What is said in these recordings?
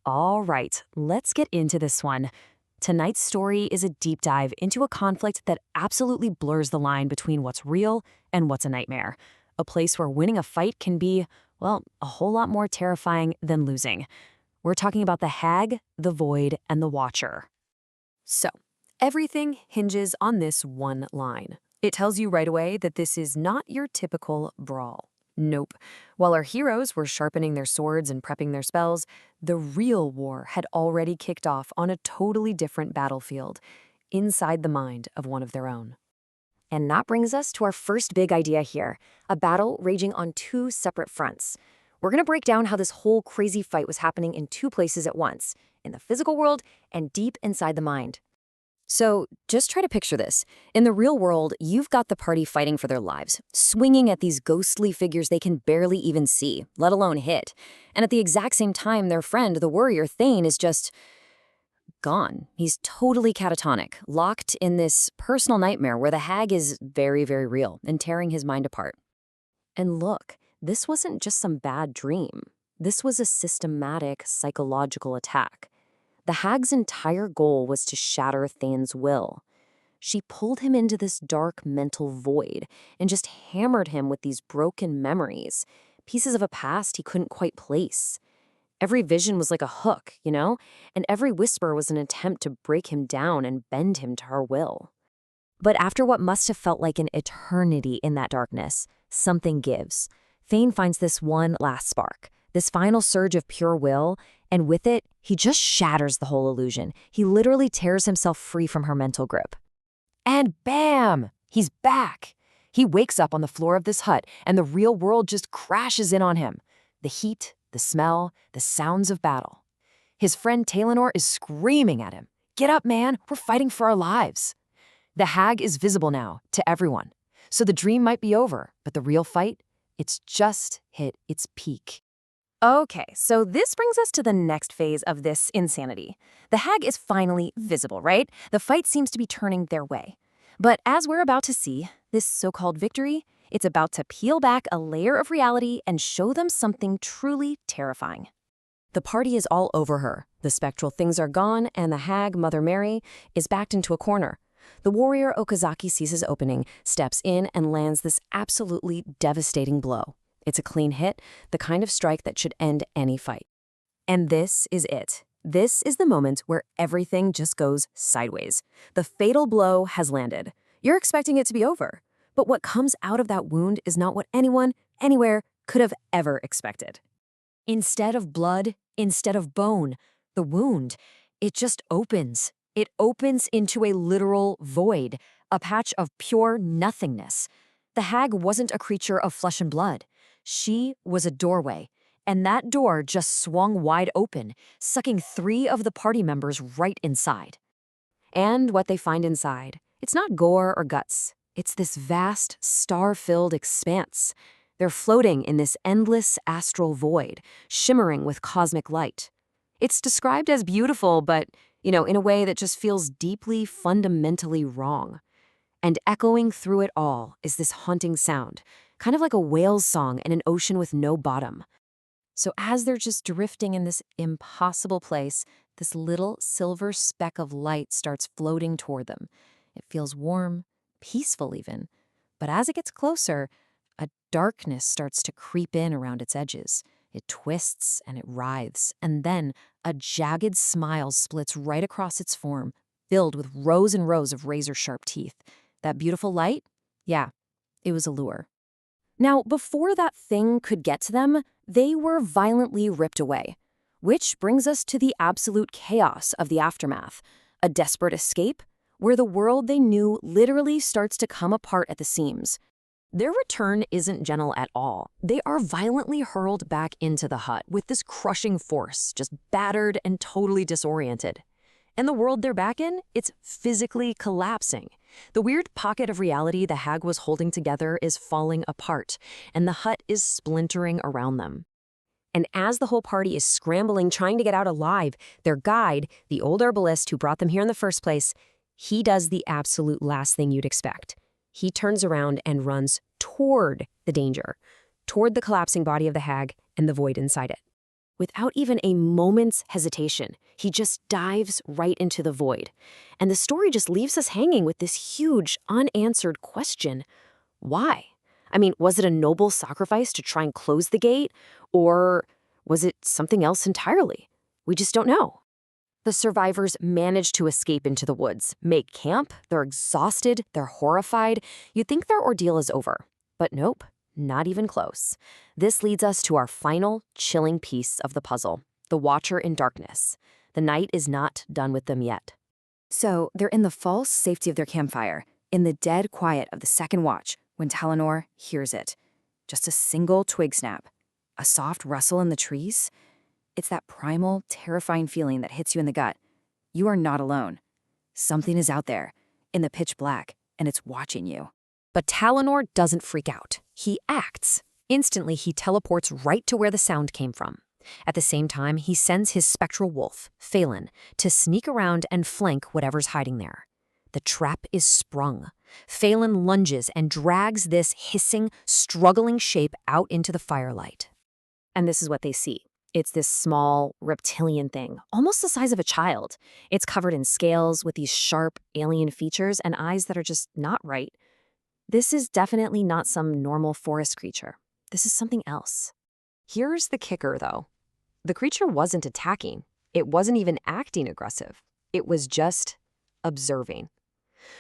All right, let's get into this one. Tonight's story is a deep dive into a conflict that absolutely blurs the line between what's real and what's a nightmare. A place where winning a fight can be, well, a whole lot more terrifying than losing. We're talking about the Hag, the Void, and the Watcher. So, everything hinges on this one line. It tells you right away that this is not your typical brawl. Nope. While our heroes were sharpening their swords and prepping their spells, the real war had already kicked off on a totally different battlefield, inside the mind of one of their own. And that brings us to our first big idea here, a battle raging on two separate fronts. We're going to break down how this whole crazy fight was happening in two places at once, in the physical world and deep inside the mind. So just try to picture this. In the real world, you've got the party fighting for their lives, swinging at these ghostly figures they can barely even see, let alone hit. And at the exact same time, their friend, the warrior Thane, is just gone. He's totally catatonic, locked in this personal nightmare where the Hag is very, very real and tearing his mind apart. And look, this wasn't just some bad dream. This was a systematic psychological attack. The Hag's entire goal was to shatter Thane's will. She pulled him into this dark mental void and just hammered him with these broken memories, pieces of a past he couldn't quite place. Every vision was like a hook, and every whisper was an attempt to break him down and bend him to her will. But after what must have felt like an eternity in that darkness, something gives. Thane finds this one last spark, this final surge of pure will, and with it, he just shatters the whole illusion. He literally tears himself free from her mental grip. And bam! He's back! He wakes up on the floor of this hut, and the real world just crashes in on him. The heat, the smell, the sounds of battle. His friend Talenor is screaming at him. Get up, man! We're fighting for our lives! The Hag is visible now, to everyone. So the dream might be over, but the real fight, it's just hit its peak. Okay, so this brings us to the next phase of this insanity. The Hag is finally visible, right? The fight seems to be turning their way. But as we're about to see, this so-called victory, it's about to peel back a layer of reality and show them something truly terrifying. The party is all over her. The spectral things are gone, and the Hag, Mother Mary, is backed into a corner. The warrior Okazaki sees his opening, steps in, and lands this absolutely devastating blow. It's a clean hit, the kind of strike that should end any fight. And this is it. This is the moment where everything just goes sideways. The fatal blow has landed. You're expecting it to be over. But what comes out of that wound is not what anyone, anywhere, could have ever expected. Instead of blood, instead of bone, the wound, it just opens. It opens into a literal void, a patch of pure nothingness. The Hag wasn't a creature of flesh and blood. She was a doorway, and that door just swung wide open, sucking 3 of the party members right inside. And what they find inside, it's not gore or guts. It's this vast, star-filled expanse. They're floating in this endless astral void, shimmering with cosmic light. It's described as beautiful, but, in a way that just feels deeply, fundamentally wrong. And echoing through it all is this haunting sound, kind of like a whale's song in an ocean with no bottom. So as they're just drifting in this impossible place, this little silver speck of light starts floating toward them. It feels warm, peaceful even. But as it gets closer, a darkness starts to creep in around its edges. It twists and it writhes, and then a jagged smile splits right across its form, filled with rows and rows of razor-sharp teeth. That beautiful light? Yeah, it was a lure. Now, before that thing could get to them, they were violently ripped away. Which brings us to the absolute chaos of the aftermath. A desperate escape, where the world they knew literally starts to come apart at the seams. Their return isn't gentle at all. They are violently hurled back into the hut with this crushing force, just battered and totally disoriented. And the world they're back in, it's physically collapsing. The weird pocket of reality the Hag was holding together is falling apart, and the hut is splintering around them. And as the whole party is scrambling, trying to get out alive, their guide, the old herbalist who brought them here in the first place, he does the absolute last thing you'd expect. He turns around and runs toward the danger, toward the collapsing body of the Hag and the void inside it. Without even a moment's hesitation, he just dives right into the void. And the story just leaves us hanging with this huge, unanswered question. Why? I mean, was it a noble sacrifice to try and close the gate? Or was it something else entirely? We just don't know. The survivors manage to escape into the woods, make camp, they're exhausted, they're horrified. You'd think their ordeal is over. But nope, not even close. This leads us to our final, chilling piece of the puzzle, the Watcher in Darkness. The night is not done with them yet. So they're in the false safety of their campfire, in the dead quiet of the second watch, when Talonor hears it. Just a single twig snap, a soft rustle in the trees. It's that primal, terrifying feeling that hits you in the gut. You are not alone. Something is out there, in the pitch black, and it's watching you. But Talonor doesn't freak out. He acts. Instantly, he teleports right to where the sound came from. At the same time, he sends his spectral wolf, Phelan, to sneak around and flank whatever's hiding there. The trap is sprung. Phelan lunges and drags this hissing, struggling shape out into the firelight. And this is what they see. It's this small, reptilian thing, almost the size of a child. It's covered in scales with these sharp, alien features and eyes that are just not right. This is definitely not some normal forest creature. This is something else. Here's the kicker, though. The creature wasn't attacking. It wasn't even acting aggressive. It was just observing.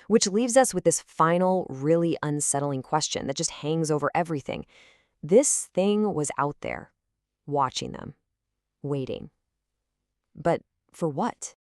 Which leaves us with this final, really unsettling question that just hangs over everything. This thing was out there, watching them, waiting. But for what?